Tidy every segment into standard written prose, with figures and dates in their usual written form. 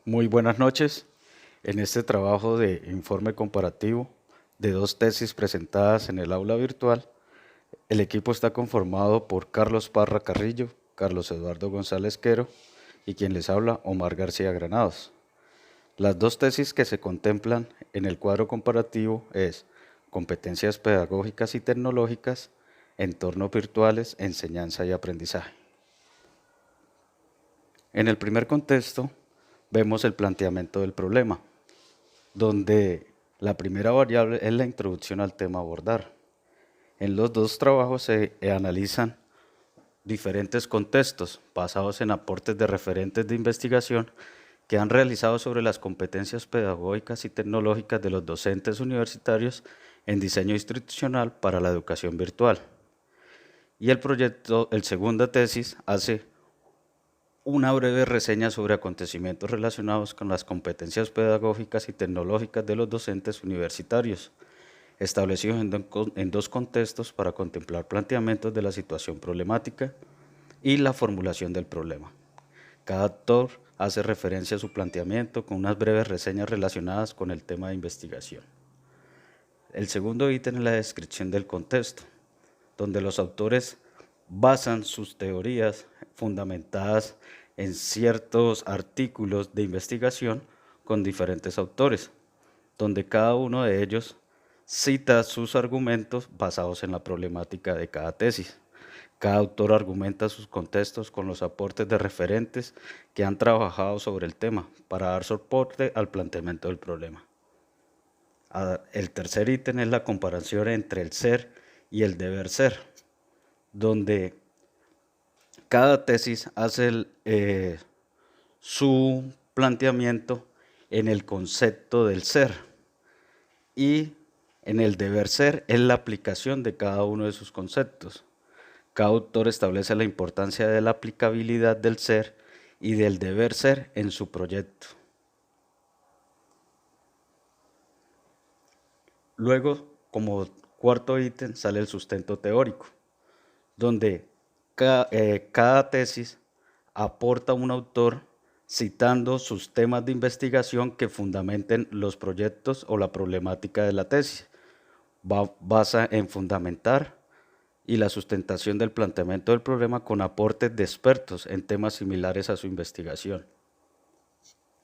Muy buenas noches. En este trabajo de informe comparativo de dos tesis presentadas en el aula virtual, el equipo está conformado por Carlos Parra Carrillo, Carlos Eduardo González Quero y quien les habla, Omar García Granados. Las dos tesis que se contemplan en el cuadro comparativo es competencias pedagógicas y tecnológicas, entornos virtuales, enseñanza y aprendizaje. En el primer contexto, vemos el planteamiento del problema, donde la primera variable es la introducción al tema a abordar. En los dos trabajos se analizan diferentes contextos basados en aportes de referentes de investigación que han realizado sobre las competencias pedagógicas y tecnológicas de los docentes universitarios en diseño institucional para la educación virtual. Y el segunda tesis hace una breve reseña sobre acontecimientos relacionados con las competencias pedagógicas y tecnológicas de los docentes universitarios, establecidos en dos contextos para contemplar planteamientos de la situación problemática y la formulación del problema. Cada autor hace referencia a su planteamiento con unas breves reseñas relacionadas con el tema de investigación. El segundo ítem es la descripción del contexto, donde los autores basan sus teorías fundamentadas en ciertos artículos de investigación con diferentes autores, donde cada uno de ellos cita sus argumentos basados en la problemática de cada tesis. Cada autor argumenta sus contextos con los aportes de referentes que han trabajado sobre el tema para dar soporte al planteamiento del problema. El tercer ítem es la comparación entre el ser y el deber ser, donde cada tesis hace su planteamiento en el concepto del ser y en el deber ser es la aplicación de cada uno de sus conceptos. Cada autor establece la importancia de la aplicabilidad del ser y del deber ser en su proyecto. Luego, como cuarto ítem, sale el sustento teórico, donde cada tesis aporta un autor citando sus temas de investigación que fundamenten los proyectos o la problemática de la tesis. Basa en fundamentar y la sustentación del planteamiento del problema con aportes de expertos en temas similares a su investigación.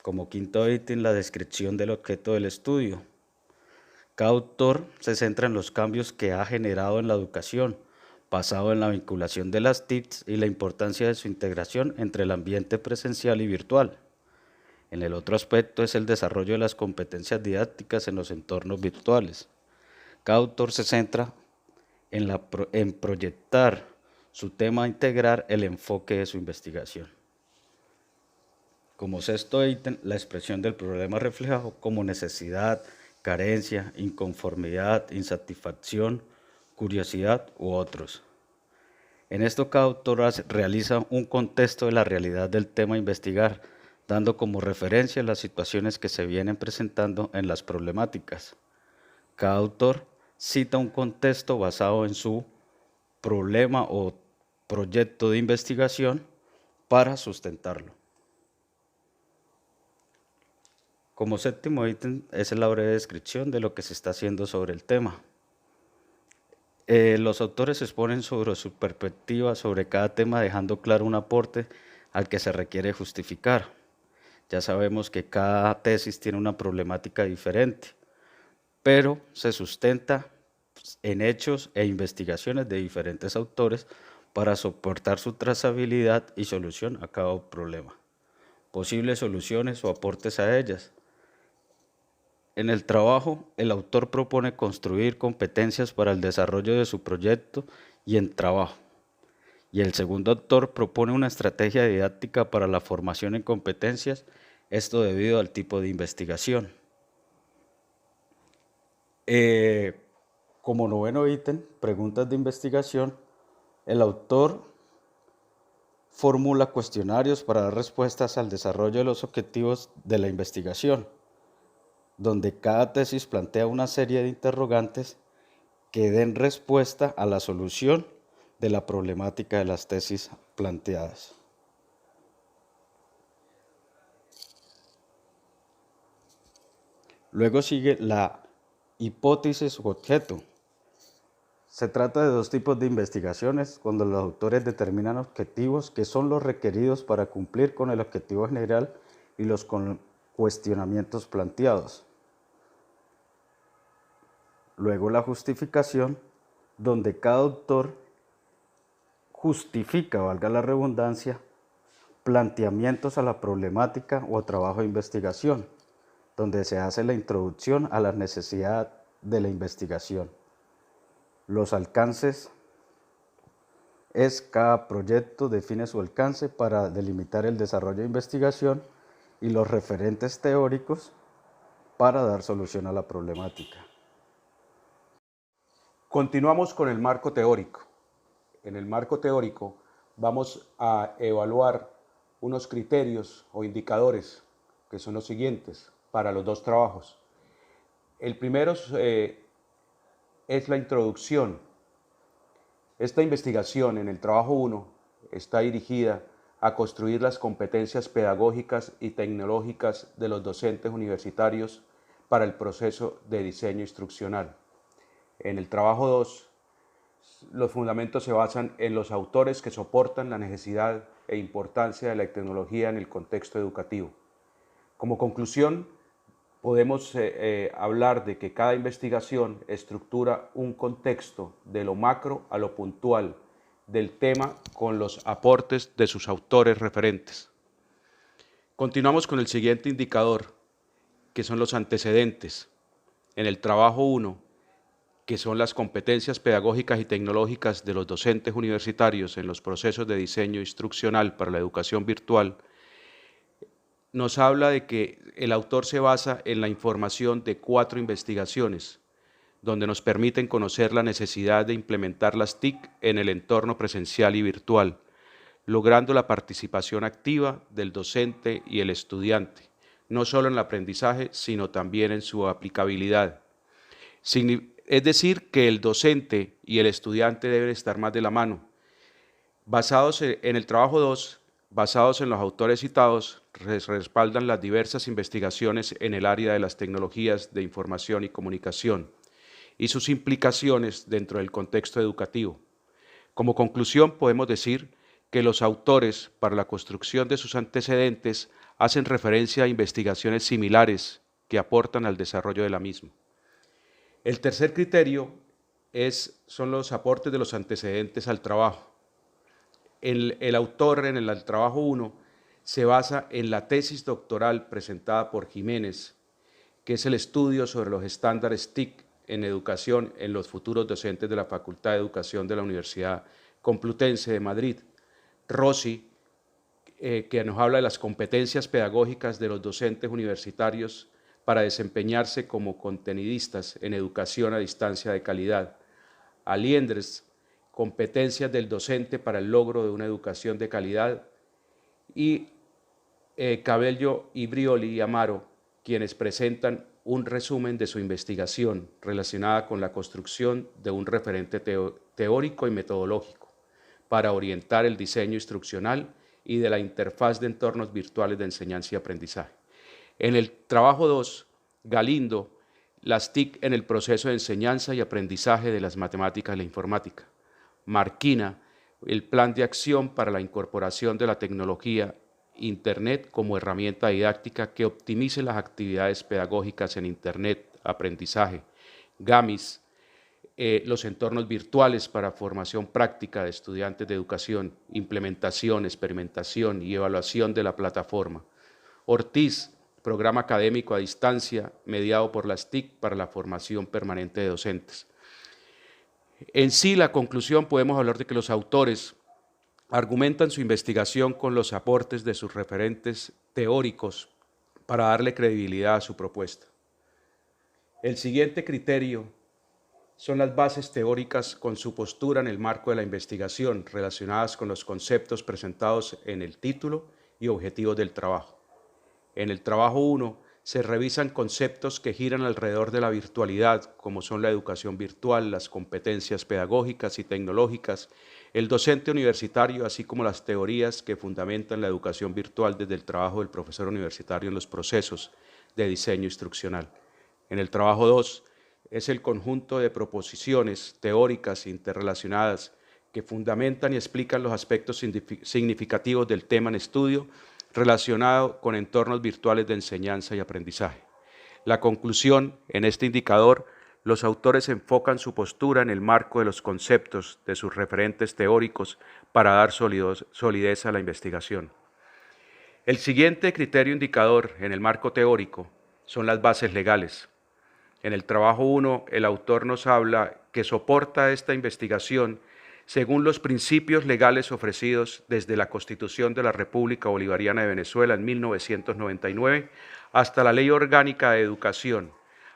Como quinto ítem, la descripción del objeto del estudio. Cada autor se centra en los cambios que ha generado en la educación, basado en la vinculación de las TICs y la importancia de su integración entre el ambiente presencial y virtual. En el otro aspecto es el desarrollo de las competencias didácticas en los entornos virtuales. Cada autor se centra en proyectar su tema a integrar el enfoque de su investigación. Como sexto ítem, la expresión del problema reflejado como necesidad, carencia, inconformidad, insatisfacción, curiosidad u otros. En esto cada autor realiza un contexto de la realidad del tema a investigar, dando como referencia las situaciones que se vienen presentando en las problemáticas. Cada autor cita un contexto basado en su problema o proyecto de investigación para sustentarlo. Como séptimo ítem es la breve descripción de lo que se está haciendo sobre el tema. Los autores exponen sobre su perspectiva sobre cada tema, dejando claro un aporte al que se requiere justificar. Ya sabemos que cada tesis tiene una problemática diferente, pero se sustenta en hechos e investigaciones de diferentes autores para soportar su trazabilidad y solución a cada problema, posibles soluciones o aportes a ellas. En el trabajo, el autor propone construir competencias para el desarrollo de su proyecto y en trabajo. Y el segundo autor propone una estrategia didáctica para la formación en competencias, esto debido al tipo de investigación. Como noveno ítem, preguntas de investigación, el autor formula cuestionarios para dar respuestas al desarrollo de los objetivos de la investigación, donde cada tesis plantea una serie de interrogantes que den respuesta a la solución de la problemática de las tesis planteadas. Luego sigue la hipótesis u objeto. Se trata de dos tipos de investigaciones cuando los autores determinan objetivos que son los requeridos para cumplir con el objetivo general y los cuestionamientos planteados. Luego la justificación, donde cada autor justifica, valga la redundancia, planteamientos a la problemática o trabajo de investigación, donde se hace la introducción a la necesidad de la investigación. Los alcances es cada proyecto define su alcance para delimitar el desarrollo de investigación y los referentes teóricos para dar solución a la problemática. Continuamos con el marco teórico. En el marco teórico vamos a evaluar unos criterios o indicadores que son los siguientes para los dos trabajos. El primero es la introducción. Esta investigación en el trabajo 1 está dirigida a construir las competencias pedagógicas y tecnológicas de los docentes universitarios para el proceso de diseño instruccional. En el trabajo 2, los fundamentos se basan en los autores que soportan la necesidad e importancia de la tecnología en el contexto educativo. Como conclusión, podemos hablar de que cada investigación estructura un contexto de lo macro a lo puntual del tema con los aportes de sus autores referentes. Continuamos con el siguiente indicador, que son los antecedentes. En el trabajo 1, que son las competencias pedagógicas y tecnológicas de los docentes universitarios en los procesos de diseño instruccional para la educación virtual, nos habla de que el autor se basa en la información de 4 investigaciones, donde nos permiten conocer la necesidad de implementar las TIC en el entorno presencial y virtual, logrando la participación activa del docente y el estudiante, no solo en el aprendizaje, sino también en su aplicabilidad. Es decir, que el docente y el estudiante deben estar más de la mano. Basados en el trabajo 2, basados en los autores citados, respaldan las diversas investigaciones en el área de las tecnologías de información y comunicación y sus implicaciones dentro del contexto educativo. Como conclusión, podemos decir que los autores, para la construcción de sus antecedentes, hacen referencia a investigaciones similares que aportan al desarrollo de la misma. El tercer criterio son los aportes de los antecedentes al trabajo. El autor en el trabajo 1 se basa en la tesis doctoral presentada por Jiménez, que es el estudio sobre los estándares TIC en educación en los futuros docentes de la Facultad de Educación de la Universidad Complutense de Madrid. Rossi, que nos habla de las competencias pedagógicas de los docentes universitarios para desempeñarse como contenidistas en educación a distancia de calidad. Aliendres, competencias del docente para el logro de una educación de calidad, y Cabello y Brioli y Amaro, quienes presentan un resumen de su investigación relacionada con la construcción de un referente teórico y metodológico para orientar el diseño instruccional y de la interfaz de entornos virtuales de enseñanza y aprendizaje. En el trabajo 2, Galindo, las TIC en el proceso de enseñanza y aprendizaje de las matemáticas y la informática. Marquina, el plan de acción para la incorporación de la tecnología Internet como herramienta didáctica que optimice las actividades pedagógicas en Internet, aprendizaje. Gamis, los entornos virtuales para formación práctica de estudiantes de educación, implementación, experimentación y evaluación de la plataforma. Ortiz, programa académico a distancia mediado por las TIC para la formación permanente de docentes. En sí, la conclusión, podemos hablar de que los autores argumentan su investigación con los aportes de sus referentes teóricos para darle credibilidad a su propuesta. El siguiente criterio son las bases teóricas con su postura en el marco de la investigación relacionadas con los conceptos presentados en el título y objetivos del trabajo. En el trabajo 1 se revisan conceptos que giran alrededor de la virtualidad, como son la educación virtual, las competencias pedagógicas y tecnológicas, el docente universitario, así como las teorías que fundamentan la educación virtual desde el trabajo del profesor universitario en los procesos de diseño instruccional. En el trabajo 2 es el conjunto de proposiciones teóricas interrelacionadas que fundamentan y explican los aspectos significativos del tema en estudio relacionado con entornos virtuales de enseñanza y aprendizaje. La conclusión, en este indicador, los autores enfocan su postura en el marco de los conceptos de sus referentes teóricos para dar solidez a la investigación. El siguiente criterio indicador en el marco teórico son las bases legales. En el trabajo 1, el autor nos habla que soporta esta investigación según los principios legales ofrecidos desde la Constitución de la República Bolivariana de Venezuela en 1999 hasta la Ley Orgánica de Educación,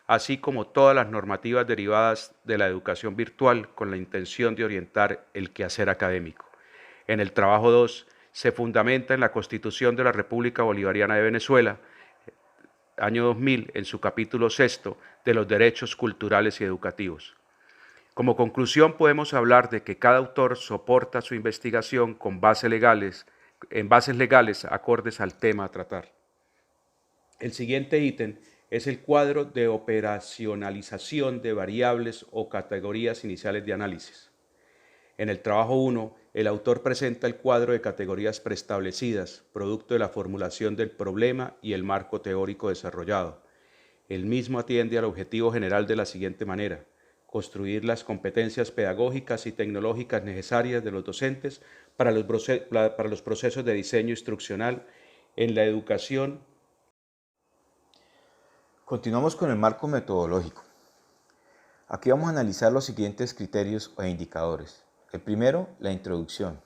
así como todas las normativas derivadas de la educación virtual con la intención de orientar el quehacer académico. En el trabajo 2, se fundamenta en la Constitución de la República Bolivariana de Venezuela, año 2000, en su capítulo 6 de los derechos culturales y educativos. Como conclusión, podemos hablar de que cada autor soporta su investigación con bases legales acordes al tema a tratar. El siguiente ítem es el cuadro de operacionalización de variables o categorías iniciales de análisis. En el trabajo 1, el autor presenta el cuadro de categorías preestablecidas, producto de la formulación del problema y el marco teórico desarrollado. El mismo atiende al objetivo general de la siguiente manera: construir las competencias pedagógicas y tecnológicas necesarias de los docentes para los procesos de diseño instruccional en la educación. Continuamos con el marco metodológico. Aquí vamos a analizar los siguientes criterios o indicadores. El primero, la introducción.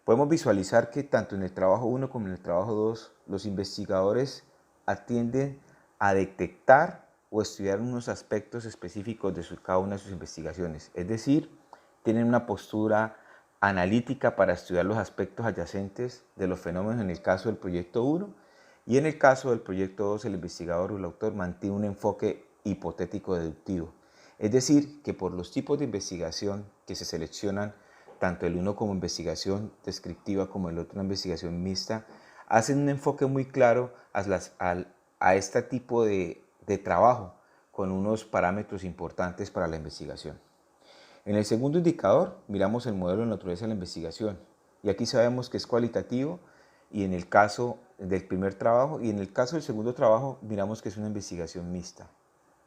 Podemos visualizar que tanto en el trabajo 1 como en el trabajo 2, los investigadores atienden a detectar o estudiar unos aspectos específicos de cada una de sus investigaciones. Es decir, tienen una postura analítica para estudiar los aspectos adyacentes de los fenómenos en el caso del proyecto 1, y en el caso del proyecto 2, el investigador o el autor mantiene un enfoque hipotético deductivo. Es decir, que por los tipos de investigación que se seleccionan, tanto el uno como investigación descriptiva como el otro una investigación mixta, hacen un enfoque muy claro a este tipo de trabajo con unos parámetros importantes para la investigación. En el segundo indicador miramos el modelo de naturaleza de la investigación, y aquí sabemos que es cualitativo, y en el caso del primer trabajo, y en el caso del segundo trabajo miramos que es una investigación mixta.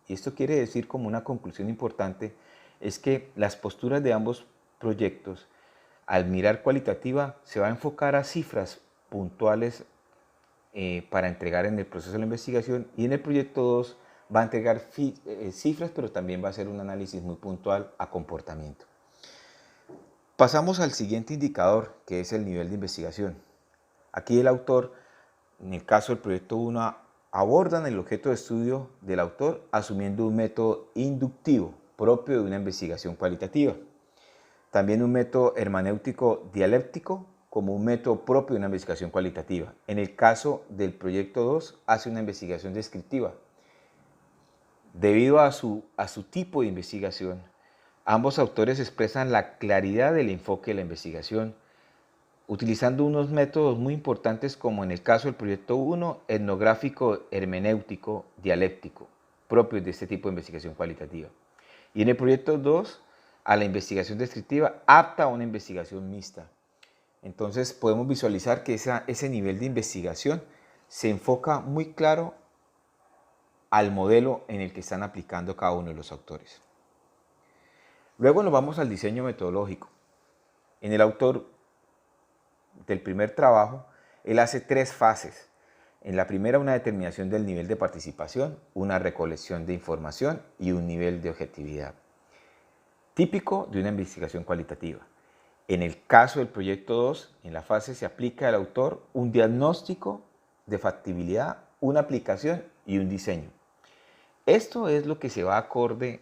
Y esto quiere decir, como una conclusión importante, es que las posturas de ambos proyectos, al mirar cualitativa, se va a enfocar a cifras puntuales para entregar en el proceso de la investigación, y en el proyecto 2 va a entregar cifras, pero también va a hacer un análisis muy puntual a comportamiento. Pasamos al siguiente indicador, que es el nivel de investigación. Aquí el autor, en el caso del proyecto 1, abordan el objeto de estudio del autor asumiendo un método inductivo propio de una investigación cualitativa. También un método hermenéutico dialéctico como un método propio de una investigación cualitativa. En el caso del proyecto 2, hace una investigación descriptiva. Debido a su tipo de investigación, ambos autores expresan la claridad del enfoque de la investigación, utilizando unos métodos muy importantes, como en el caso del proyecto 1, etnográfico hermenéutico dialéctico, propios de este tipo de investigación cualitativa. Y en el proyecto 2, a la investigación descriptiva, apta a una investigación mixta. Entonces podemos visualizar que ese nivel de investigación se enfoca muy claro al modelo en el que están aplicando cada uno de los autores. Luego nos vamos al diseño metodológico. En el autor del primer trabajo, él hace 3 fases. En la primera, una determinación del nivel de participación, una recolección de información y un nivel de objetividad, típico de una investigación cualitativa. En el caso del proyecto 2, en la fase se aplica al autor un diagnóstico de factibilidad, una aplicación y un diseño. Esto es lo que se va acorde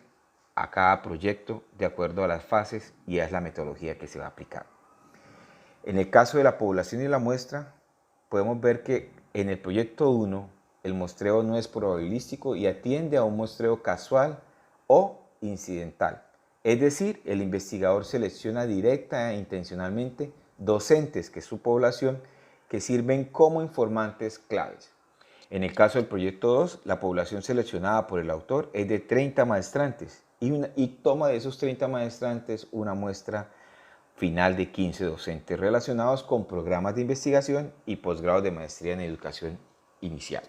a cada proyecto de acuerdo a las fases, y es la metodología que se va a aplicar. En el caso de la población y la muestra, podemos ver que en el proyecto 1 el muestreo no es probabilístico y atiende a un muestreo casual o incidental. Es decir, el investigador selecciona directa e intencionalmente docentes, que es su población, que sirven como informantes claves. En el caso del proyecto 2, la población seleccionada por el autor es de 30 maestrantes y toma de esos 30 maestrantes una muestra final de 15 docentes relacionados con programas de investigación y posgrados de maestría en educación inicial.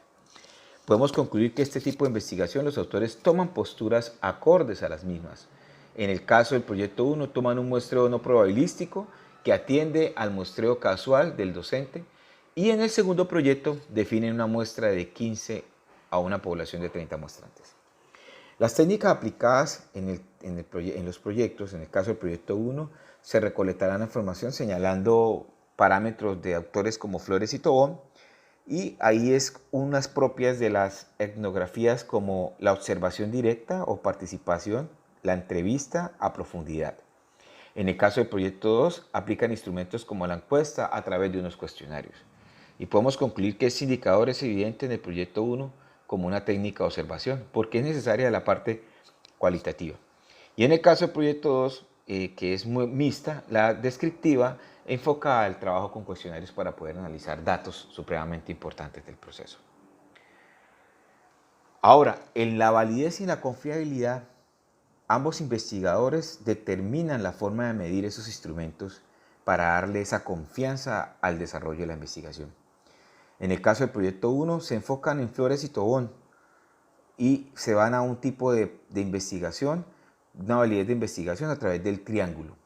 Podemos concluir que este tipo de investigación los autores toman posturas acordes a las mismas. En el caso del proyecto 1 toman un muestreo no probabilístico que atiende al muestreo casual del docente y en el segundo proyecto definen una muestra de 15 a una población de 30 muestrantes. Las técnicas aplicadas en los proyectos, en el caso del proyecto 1, se recolectarán información señalando parámetros de autores como Flores y Tobón, y ahí es unas propias de las etnografías como la observación directa o participación, la entrevista a profundidad. En el caso del proyecto 2, aplican instrumentos como la encuesta a través de unos cuestionarios. Y podemos concluir que este indicador es evidente en el proyecto 1 como una técnica de observación, porque es necesaria la parte cualitativa. Y en el caso del proyecto 2, que es muy mixta, la descriptiva enfoca al trabajo con cuestionarios para poder analizar datos supremamente importantes del proceso. Ahora, en la validez y la confiabilidad, ambos investigadores determinan la forma de medir esos instrumentos para darle esa confianza al desarrollo de la investigación. En el caso del proyecto 1 se enfocan en Flores y Tobón y se van a un tipo de investigación, una validez de investigación a través del triángulo.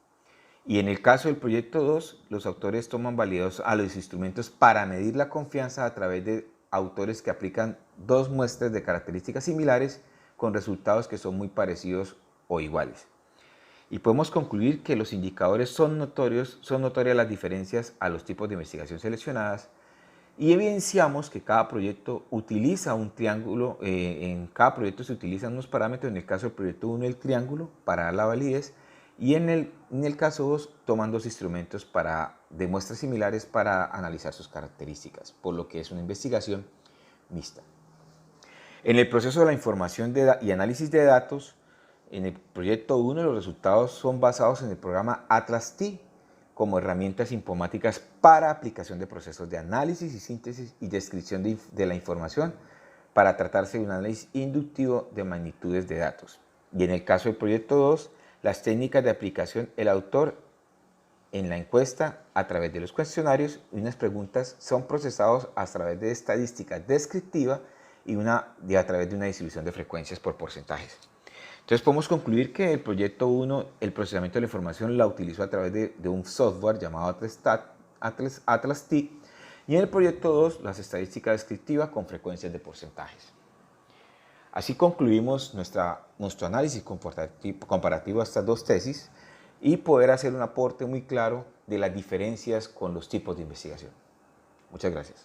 Y en el caso del proyecto 2, los autores toman validados a los instrumentos para medir la confianza a través de autores que aplican dos muestras de características similares con resultados que son muy parecidos o iguales. Y podemos concluir que los indicadores son notorias las diferencias a los tipos de investigación seleccionadas y evidenciamos que cada proyecto utiliza un triángulo, en cada proyecto se utilizan unos parámetros, en el caso del proyecto 1 el triángulo para dar la validez y en el caso 2 toman dos instrumentos de muestras similares para analizar sus características, por lo que es una investigación mixta. En el proceso de la información y análisis de datos, en el proyecto 1 los resultados son basados en el programa Atlas-T como herramientas informáticas para aplicación de procesos de análisis y síntesis y descripción de la información para tratarse de un análisis inductivo de magnitudes de datos. Y en el caso del proyecto 2, las técnicas de aplicación, el autor en la encuesta a través de los cuestionarios y unas preguntas son procesados a través de estadística descriptiva y a través de una distribución de frecuencias por porcentajes. Entonces podemos concluir que el proyecto 1, el procesamiento de la información la utilizó a través de un software llamado Atlas-T y en el proyecto 2 las estadísticas descriptivas con frecuencias de porcentajes. Así concluimos nuestro análisis comparativo a estas dos tesis y poder hacer un aporte muy claro de las diferencias con los tipos de investigación. Muchas gracias.